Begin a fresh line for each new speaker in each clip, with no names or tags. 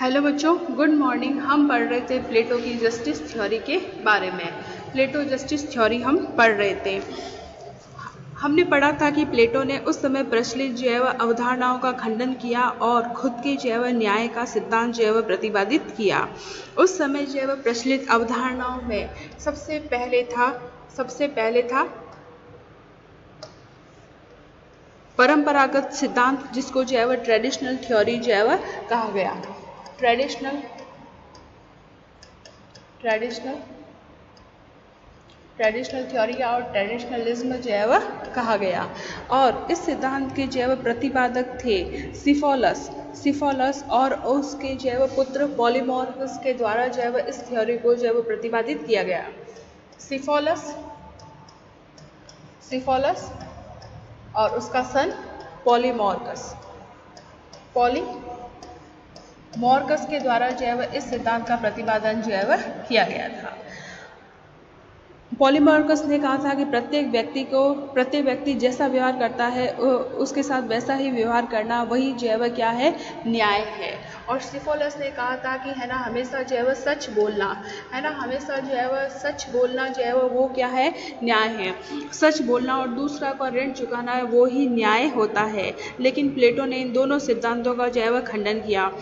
Hello बच्चों, good morning. हम पढ़ रहे थे प्लेटो की जस्टिस थ्योरी के बारे में। प्लेटो जस्टिस थ्योरी हम पढ़ रहे थे। हमने पढ़ा था कि प्लेटो ने उस समय प्रचलित जैव अवधारणाओं का खंडन किया और खुद के जैव न्याय का सिद्धांत जैव प्रतिपादित किया। उस समय जैव प्रचलित अवधारणाओं में सबसे पहले था परंपरागत सिद्धांत, जिसको जैव ट्रेडिशनल थ्योरी जैव कहा गया। ट्रेडिशनल थ्योरी और ट्रेडिशनलिज्म जैव कहा गया। और इस सिद्धांत के जैव प्रतिपादक थे सिफोलस और उसके जैव पुत्र पॉलीमॉर्फस के द्वारा जैव इस थ्योरी को जैव प्रतिपादित किया गया। सिफोलस और उसका सन पॉलीमॉर्कस के द्वारा जैव इस सिद्धांत का प्रतिपादन जैव किया गया था। पॉलीमॉर्कस ने कहा था कि प्रत्येक व्यक्ति जैसा व्यवहार करता है उसके साथ वैसा ही व्यवहार करना, वही जैव क्या है, न्याय है। और सिफोलस ने कहा था कि है ना, हमेशा जैव सच बोलना, है ना, हमेशा जैव सच बोलना जैव वो क्या है, न्याय है। सच बोलना और दूसरा का ऋण चुकाना है, वो ही न्याय होता है। लेकिन प्लेटो ने इन दोनों सिद्धांतों का जैव खंडन किया।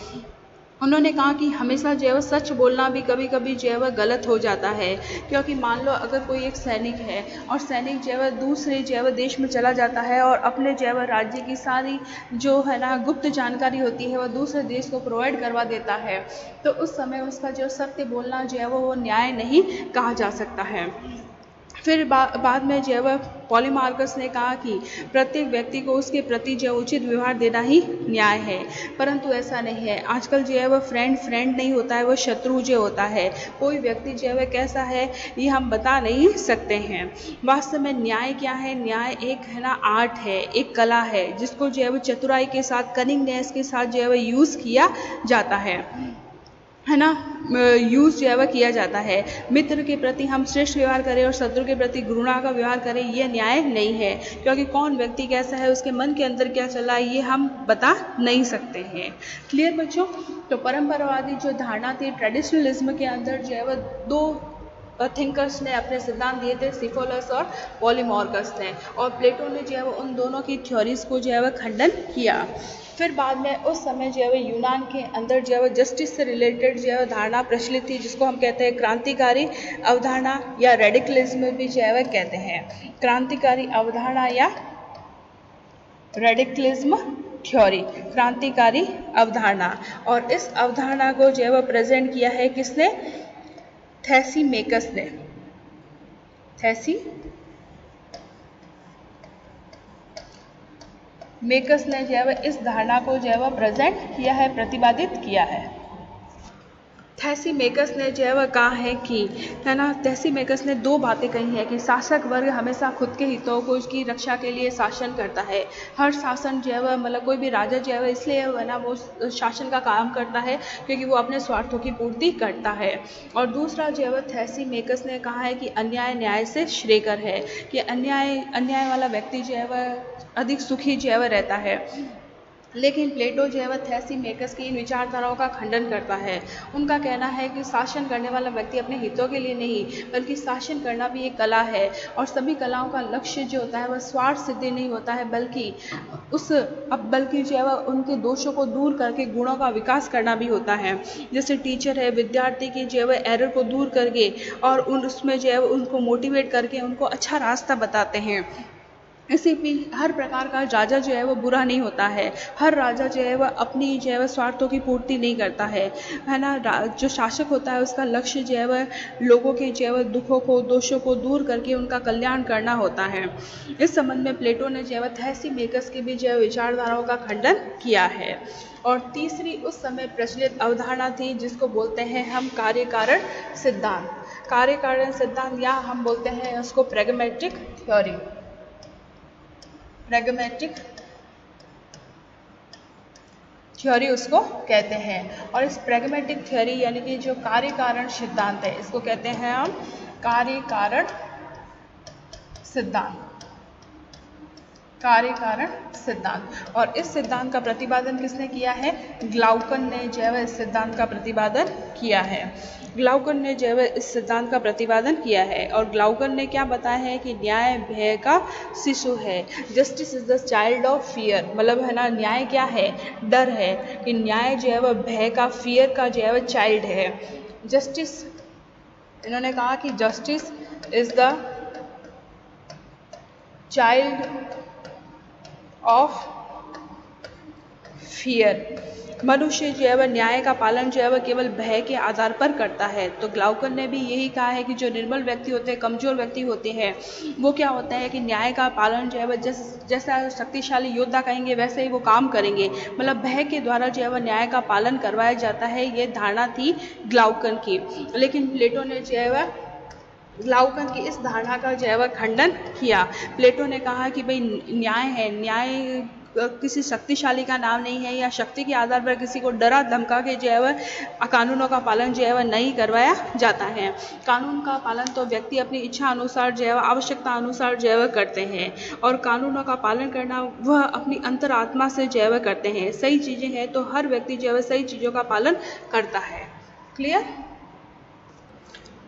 उन्होंने कहा कि हमेशा जैव सच बोलना भी कभी कभी जैव गलत हो जाता है, क्योंकि मान लो अगर कोई एक सैनिक है और सैनिक जैव दूसरे जैव देश में चला जाता है और अपने जैव राज्य की सारी जो है ना गुप्त जानकारी होती है वह दूसरे देश को प्रोवाइड करवा देता है, तो उस समय उसका जो सत्य बोलना जैव वो न्याय नहीं कहा जा सकता है। फिर बाद में जैव पॉलीमार्कस ने कहा कि प्रत्येक व्यक्ति को उसके प्रति जो उचित व्यवहार देना ही न्याय है, परंतु ऐसा नहीं है। आजकल जैव फ्रेंड नहीं होता है, वो शत्रु जो होता है। कोई व्यक्ति जैव कैसा है ये हम बता नहीं सकते हैं। वास्तव में न्याय क्या है? न्याय एक है ना आर्ट है, एक कला है, जिसको जैव चतुराई के साथ, कनिंगनेस के साथ जैव यूज़ किया जाता है ना, यूज जो है वह किया जाता है। मित्र के प्रति हम श्रेष्ठ व्यवहार करें और शत्रु के प्रति घृणा का व्यवहार करें, ये न्याय नहीं है, क्योंकि कौन व्यक्ति कैसा है, उसके मन के अंदर क्या चला है, ये हम बता नहीं सकते हैं। क्लियर बच्चों? तो परंपरावादी जो धारणा थी ट्रेडिशनलिज्म के अंदर जो है वह दो थिंकर्स ने अपने सिद्धांत दिए थे, सिफोलस और पॉलीमॉर्कस ने, और प्लेटो ने जो है वो उन दोनों की थ्योरीज को जो है वह खंडन किया। फिर बाद में उस समय जो है यूनान के अंदर जो है जस्टिस से रिलेटेड जो है धारणा प्रचलित थी, जिसको हम कहते हैं क्रांतिकारी अवधारणा या रेडिकलिज्म भी जो है वह कहते हैं। क्रांतिकारी अवधारणा या रेडिकलिज्म थ्योरी, क्रांतिकारी अवधारणा। और इस अवधारणा को जो है वह प्रेजेंट किया है किसने? थैसीमेकस ने। मेकस ने जो है इस धारणा को जो है वह प्रेजेंट किया है, प्रतिपादित किया है। थैसीमेकस ने जो है वह कहा है कि, है ना, थैसीमेकस ने दो बातें कही है कि शासक वर्ग हमेशा खुद के हितों को उसकी रक्षा के लिए शासन करता है। हर शासन जो है वह मतलब कोई भी राजा जो है वह इसलिए है ना वो शासन का काम करता है क्योंकि वो अपने स्वार्थों की पूर्ति करता है। और दूसरा जो है वह थैसीमेकस ने कहा है कि अन्याय न्याय से श्रेयकर है, कि अन्याय वाला व्यक्ति जो है वह अधिक सुखी जो है वह रहता है। लेकिन प्लेटो जो है वह थैसीमेकस की इन विचारधाराओं का खंडन करता है। उनका कहना है कि शासन करने वाला व्यक्ति अपने हितों के लिए नहीं, बल्कि शासन करना भी एक कला है, और सभी कलाओं का लक्ष्य जो होता है वह स्वार्थ सिद्धि नहीं होता है, बल्कि जो है वह उनके दोषों को दूर करके गुणों का विकास करना भी होता है। जैसे टीचर है, विद्यार्थी की जो है वह एरर को दूर करके और उसमें जो है उनको मोटिवेट करके उनको अच्छा रास्ता बताते हैं। इसी भी हर प्रकार का राजा जो है वो बुरा नहीं होता है। हर राजा जो है वह अपनी जो है वह स्वार्थों की पूर्ति नहीं करता है ना। जो शासक होता है उसका लक्ष्य जो है वह लोगों के जो है वह दुखों को, दोषों को दूर करके उनका कल्याण करना होता है। इस संबंध में प्लेटो ने जो है वह थैसीमेकस की भी जो है विचारधाराओं का खंडन किया है। और तीसरी उस समय प्रचलित अवधारणा थी, जिसको बोलते हैं हम कार्यकारण सिद्धांत, या हम बोलते हैं उसको प्रैग्मैटिक थ्योरी उसको कहते हैं। और इस प्रैग्मैटिक थ्योरी यानी कि जो कार्य कारण सिद्धांत है, इसको कहते हैं हम कार्य कारण सिद्धांत। कार्य कारण सिद्धांत। और इस सिद्धांत का प्रतिपादन किसने किया है? ग्लाउकन ने जो है इस सिद्धांत का प्रतिपादन किया है। ग्लाउकन ने जो है इस सिद्धांत का प्रतिपादन किया है। और ग्लाउकन ने क्या बताया है कि न्याय भय का शिशु है। Justice is the child of fear, मतलब है ना, न्याय क्या है? डर है। कि न्याय जो है वह भय का, फियर का जो है वह चाइल्ड है। जस्टिस, इन्होंने कहा कि justice is the child of fear. मनुष्य जो है वह न्याय का पालन जो है वह केवल भय के आधार पर करता है। तो ग्लाउकन ने भी यही कहा है कि जो निर्बल व्यक्ति होते हैं, कमजोर व्यक्ति होते हैं, वो क्या होता है कि न्याय का पालन जो है वह जैसा शक्तिशाली योद्धा कहेंगे वैसे ही वो काम करेंगे, मतलब भय के द्वारा जो है वह न्याय का पालन करवाया जाता है। ये धारणा थी ग्लाउकन की। लेकिन प्लेटो ने जो है वह ग्लाउकन की इस धारणा का जो है वह खंडन किया। प्लेटो ने कहा कि भाई न्याय है, न्याय किसी शक्तिशाली का नाम नहीं है, या शक्ति के आधार पर किसी को डरा धमका के जो है वह कानूनों का पालन जो है वह नहीं करवाया जाता है। कानून का पालन तो व्यक्ति अपनी इच्छा अनुसार जो है वह, आवश्यकता अनुसार जो है वह करते हैं। और कानूनों का पालन करना वह अपनी अंतरात्मा से जो है वह करते हैं। सही चीज़ें हैं तो हर व्यक्ति जो है वह सही चीज़ों का पालन करता है। क्लियर?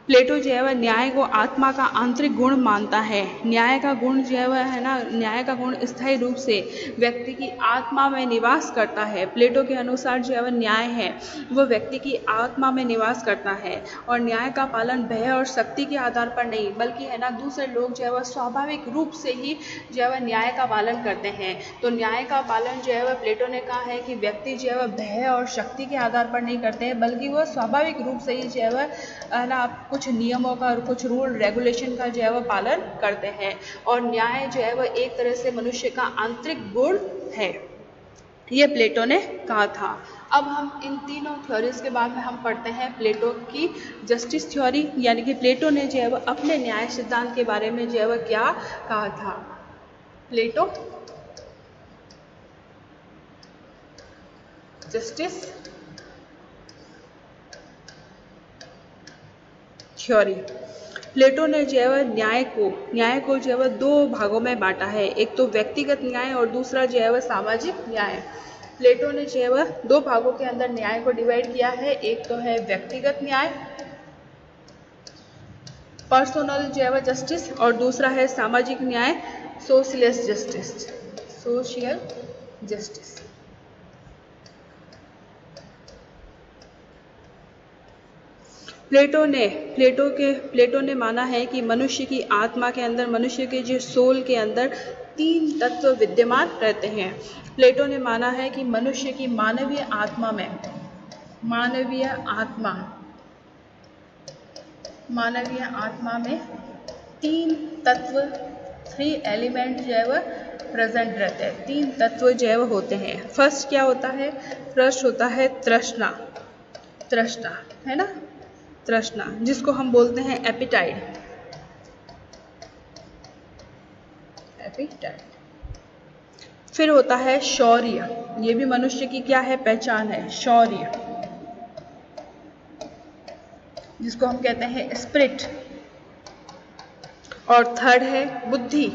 प्लेटो जो है वह न्याय को आत्मा का आंतरिक गुण मानता है। न्याय का गुण जो है वह है ना, न्याय का गुण स्थायी रूप से व्यक्ति की आत्मा में निवास करता है। प्लेटो के अनुसार जो है वह न्याय है वह व्यक्ति की आत्मा में निवास करता है। और न्याय का पालन भय और शक्ति के आधार पर नहीं, बल्कि है ना दूसरे लोग जो है वह स्वाभाविक रूप से ही जो है वह न्याय का पालन करते हैं। तो न्याय का पालन जो है वह प्लेटो ने कहा है कि व्यक्ति जो है वह भय और शक्ति के आधार पर नहीं करते हैं, बल्कि वह स्वाभाविक रूप से ही जो है वह ना कुछ नियमों का और कुछ रूल रेगुलेशन का जो है वह पालन करते हैं। और न्याय जो है वह एक तरह से मनुष्य का आंतरिक गुण है, ये प्लेटो ने कहा था। अब हम इन तीनों थ्योरीज के बाद में हम पढ़ते हैं प्लेटो की जस्टिस थ्योरी, यानी कि प्लेटो ने जो है वह अपने न्याय सिद्धांत के बारे में जो है वह क्या कहा था। प्लेटो जस्टिस थ्योरी। प्लेटो ने जो है वह न्याय को जो है वह दो भागों में बांटा है, एक तो व्यक्तिगत न्याय और दूसरा जो है वह सामाजिक न्याय। प्लेटो ने जो है वह दो भागों के अंदर न्याय को डिवाइड किया है, एक तो है व्यक्तिगत न्याय, पर्सनल जो है वह जस्टिस, और दूसरा है सामाजिक न्याय, सोशलिस्ट जस्टिस, सोशल जस्टिस। प्लेटो ने माना है कि मनुष्य की आत्मा के अंदर, मनुष्य के जो सोल के अंदर तीन तत्व विद्यमान रहते हैं। प्लेटो ने माना है कि मनुष्य की मानवीय आत्मा में तीन तत्व, 3 एलिमेंट जो है वह प्रेजेंट रहते हैं, 3 तत्व जो है वह होते हैं। फर्स्ट क्या होता है? फर्स्ट होता है तृष्णा, है ना, तृष्णा, जिसको हम बोलते हैं एपिटाइट। फिर होता है शौर्य, ये भी मनुष्य की क्या है? पहचान है, शौर्य, जिसको हम कहते हैं स्पिरिट। और थर्ड है बुद्धि,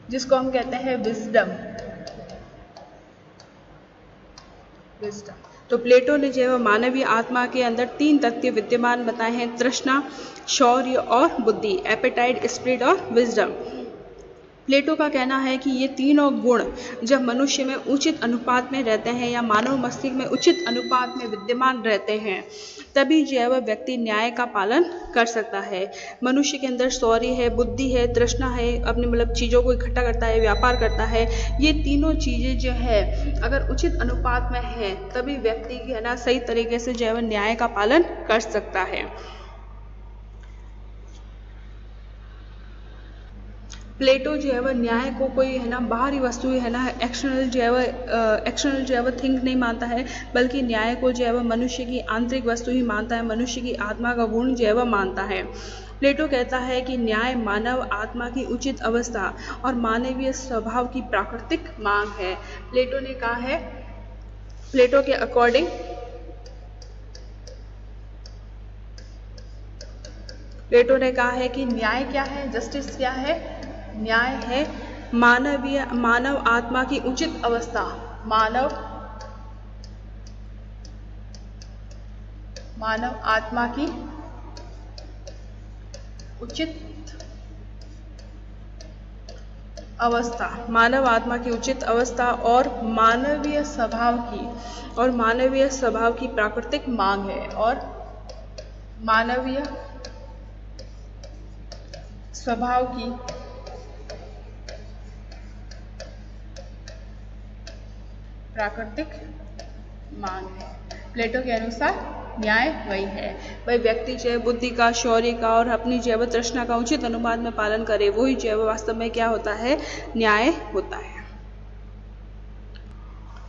जिसको हम कहते हैं विजडम। तो प्लेटो ने जो है मानवीय आत्मा के अंदर 3 तत्व विद्यमान बताए हैं, तृष्णा, शौर्य और बुद्धि, एपेटाइट, स्पिरिट और विजडम। प्लेटो का कहना है कि ये तीनों गुण जब मनुष्य में उचित अनुपात में रहते हैं या मानव मस्तिष्क में उचित अनुपात में विद्यमान रहते हैं, तभी जो है वह व्यक्ति न्याय का पालन कर सकता है। मनुष्य के अंदर शौर्य है, बुद्धि है, तृष्णा है, अपने मतलब चीज़ों को इकट्ठा करता है, व्यापार करता है। ये तीनों चीज़ें जो है अगर उचित अनुपात में है तभी व्यक्ति है ना सही तरीके से जो है वह न्याय का पालन कर सकता है। प्लेटो जो है वह न्याय को कोई है ना बाहरी वस्तु है ना एक्सटर्नल जो है वह थिंक नहीं मानता है, बल्कि न्याय को जो है वह मनुष्य की आंतरिक वस्तु ही मानता है, मनुष्य की आत्मा का गुण जो है वह मानता है। प्लेटो कहता है कि न्याय मानव आत्मा की उचित अवस्था और मानवीय स्वभाव की प्राकृतिक मांग है। प्लेटो ने कहा है, प्लेटो के अकॉर्डिंग प्लेटो ने कहा है कि न्याय क्या है, जस्टिस क्या है, न्याय है मानव आत्मा की उचित अवस्था, मानव आत्मा की उचित अवस्था, मानव आत्मा की उचित अवस्था और मानवीय स्वभाव की प्राकृतिक मांग है, और मानवीय स्वभाव की प्राकृतिक मांग है। प्लेटो के अनुसार न्याय वही है, वही व्यक्ति जो है बुद्धि का, शौर्य का और अपनी जैव तृष्णा का उचित अनुपात में पालन करे, वही जैव वास्तव में क्या होता है, न्याय होता है।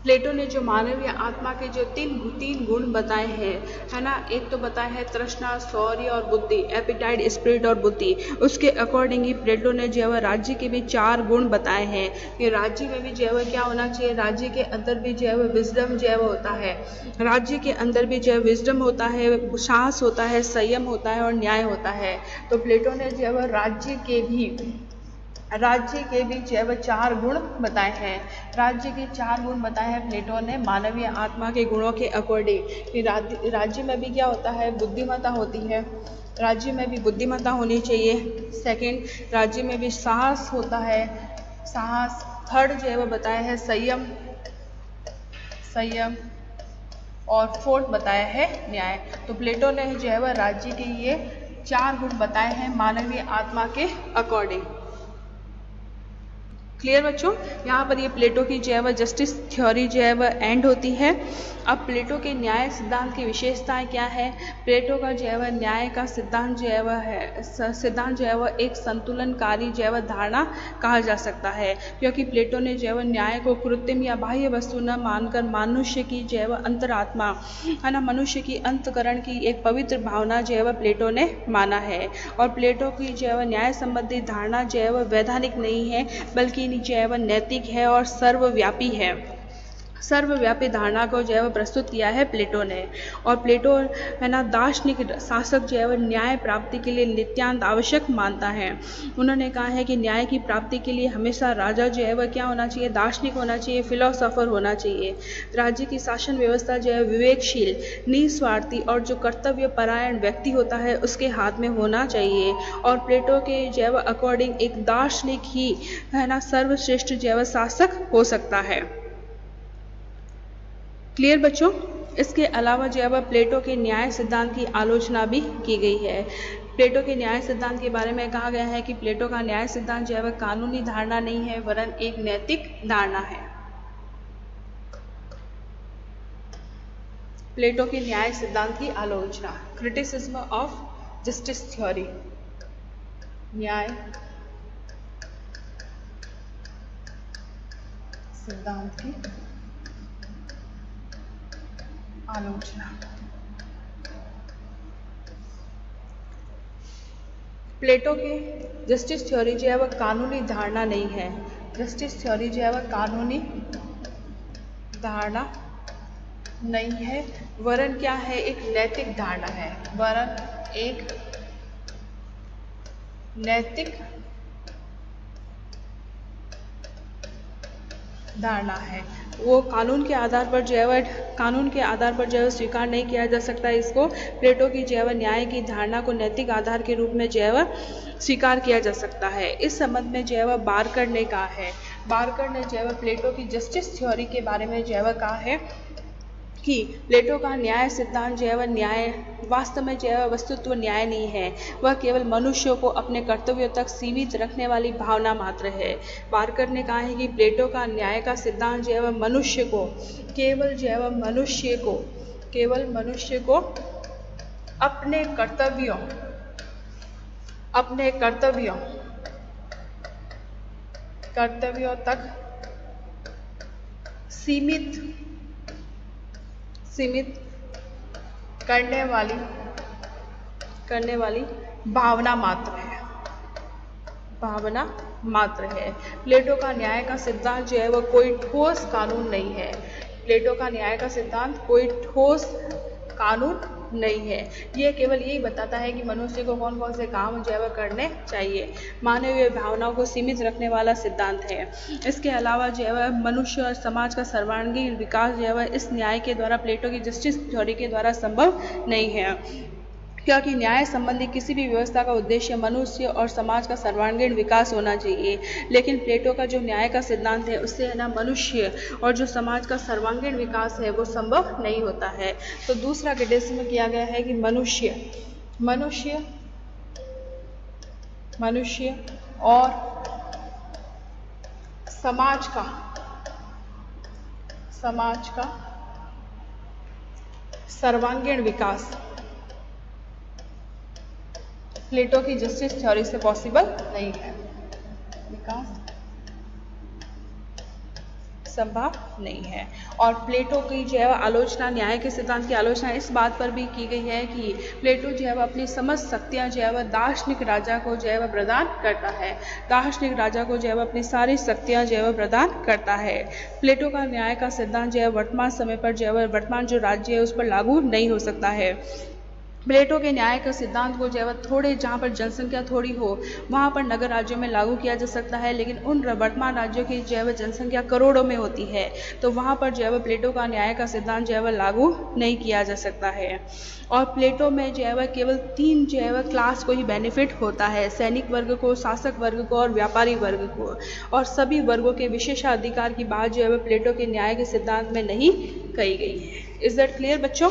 प्लेटो ने जो मानवीय आत्मा के जो तीन गुण बताए हैं, है ना, एक तो बताया है तृष्णा, शौर्य और बुद्धि, एपिटाइट, स्पिरिट और बुद्धि। उसके अकॉर्डिंग ही प्लेटो ने जो है राज्य के भी 4 गुण बताए हैं कि राज्य में भी जो है क्या होना चाहिए, राज्य के अंदर भी जो है विजडम जो है होता है, राज्य के अंदर भी जो है विजडम होता है, साहस होता है, संयम होता है और न्याय होता है। तो प्लेटो ने जो है राज्य के भी जो है 4 गुण बताए हैं, राज्य के 4 गुण बताए हैं प्लेटो ने मानवीय आत्मा के गुणों के अकॉर्डिंग कि राज्य में भी क्या होता है, बुद्धिमत्ता होती है, राज्य में भी बुद्धिमत्ता होनी चाहिए। सेकंड, राज्य में भी साहस होता है, साहस। थर्ड जो है वो बताया है संयम और फोर्थ बताया है न्याय। तो प्लेटो ने जो है वह राज्य के ये 4 गुण बताए हैं मानवीय आत्मा के अकॉर्डिंग। क्लियर बच्चों, यहाँ पर ये प्लेटो की जो है वह जस्टिस थ्योरी जो है वह एंड होती है। अब प्लेटो के न्याय सिद्धांत की विशेषताएं क्या है। प्लेटो का जो है वह न्याय का सिद्धांत जो है वह एक संतुलनकारी जो है वह धारणा कहा जा सकता है, क्योंकि प्लेटो ने जो है वह न्याय को कृत्रिम या बाह्य वस्तु न मानकर मनुष्य की जो है वह अंतरात्मा, है ना, मनुष्य की अंतकरण की एक पवित्र भावना जो है वह प्लेटो ने माना है। और प्लेटो की जो है वह न्याय संबंधी धारणा जो है वह वैधानिक नहीं है, बल्कि जो है वह नैतिक है और सर्वव्यापी है। सर्वव्यापी धारणा को जो है वह प्रस्तुत किया है प्लेटो ने। और प्लेटो, है ना, दार्शनिक शासक जो है वह न्याय प्राप्ति के लिए नित्यांत आवश्यक मानता है। उन्होंने कहा है कि न्याय की प्राप्ति के लिए हमेशा राजा जो है वह क्या होना चाहिए, दार्शनिक होना चाहिए, फिलोसोफर होना चाहिए। राज्य की शासन व्यवस्था जो है विवेकशील, निस्वार्थी और जो कर्तव्य परायण व्यक्ति होता है उसके हाथ में होना चाहिए। और प्लेटो के जो है वह अकॉर्डिंग एक दार्शनिक ही, है ना, सर्वश्रेष्ठ जो है वह शासक हो सकता है। क्लियर बच्चों, इसके अलावा जो है वह प्लेटो के न्याय सिद्धांत की आलोचना भी की गई है। प्लेटो के न्याय सिद्धांत के बारे में कहा गया है कि प्लेटो का न्याय सिद्धांत जो है वह कानूनी धारणा नहीं है, वरन एक नैतिक धारणा है। प्लेटो के न्याय सिद्धांत की आलोचना, क्रिटिसिज्म ऑफ जस्टिस थ्योरी, न्याय सिद्धांत की आलोचना। प्लेटो के जस्टिस थ्योरी जो है वह कानूनी धारणा नहीं है। जस्टिस थ्योरी जो है वह कानूनी धारणा नहीं है, वरन क्या है, एक नैतिक धारणा है, वरन एक नैतिक धारणा है। वो कानून के आधार पर जो है स्वीकार नहीं किया जा सकता इसको। प्लेटो की जो है न्याय की धारणा को नैतिक आधार के रूप में जो है स्वीकार किया जा सकता है। इस संबंध में जो है बारकर ने कहा है, बारकर ने जो है प्लेटो की जस्टिस थ्योरी के बारे में जो है कहा है कि प्लेटो का न्याय सिद्धांत जो है वह न्याय वास्तव में जो है वस्तुत्व न्याय नहीं है, वह केवल मनुष्य को अपने कर्तव्यों तक सीमित रखने वाली भावना मात्र है। बारकर ने कहा है कि प्लेटो का न्याय का सिद्धांत जो है वह मनुष्य को केवल जो है वह मनुष्य को अपने कर्तव्यों तक सीमित करने वाली भावना मात्र है। प्लेटो का न्याय का सिद्धांत जो है वह कोई ठोस कानून नहीं है। प्लेटो का न्याय का सिद्धांत कोई ठोस कानून नहीं है। ये केवल यही बताता है कि मनुष्य को कौन कौन से काम जो है वह करने चाहिए। मानवीय भावनाओं को सीमित रखने वाला सिद्धांत है। इसके अलावा जो है वह मनुष्य और समाज का सर्वांगीण विकास जो है वह इस न्याय के द्वारा, प्लेटो की जस्टिस थ्योरी के द्वारा संभव नहीं है, क्योंकि न्याय संबंधी किसी भी व्यवस्था का उद्देश्य मनुष्य और समाज का सर्वांगीण विकास होना चाहिए। लेकिन प्लेटो का जो न्याय का सिद्धांत है उससे है ना मनुष्य और जो समाज का सर्वांगीण विकास है वो संभव नहीं होता है। तो दूसरा क्रिटिसिज्म किया गया है कि मनुष्य और समाज का सर्वांगीण विकास प्लेटो की जस्टिस थ्योरी से पॉसिबल नहीं है। विकास संभव नहीं है। और प्लेटो की जो है आलोचना, न्याय के सिद्धांत की आलोचना इस बात पर भी की गई है कि प्लेटो जो है वह अपनी समस्त शक्तियाँ जो है वह दार्शनिक राजा को जो है वह प्रदान करता है। दार्शनिक राजा को जो है वह अपनी सारी शक्तियाँ जो है वह प्रदान करता है। प्लेटो का न्याय का सिद्धांत जो है वर्तमान समय पर जो है वह वर्तमान जो राज्य है उस पर लागू नहीं हो सकता है। प्लेटो के न्याय का सिद्धांत को जो है थोड़े, जहाँ पर जनसंख्या थोड़ी हो वहाँ पर नगर राज्यों में लागू किया जा सकता है, लेकिन उन वर्तमान राज्यों की जो है जनसंख्या करोड़ों में होती है तो वहाँ पर जो है प्लेटो का न्याय का सिद्धांत जो है लागू नहीं किया जा सकता है। और प्लेटो में जो है केवल 3 जो है क्लास को ही बेनिफिट होता है, सैनिक वर्ग को, शासक वर्ग को और व्यापारी वर्ग को, और सभी वर्गों के विशेषाधिकार की बात जो है प्लेटो के न्याय के सिद्धांत में नहीं कही गई है। इज दैट क्लियर बच्चों?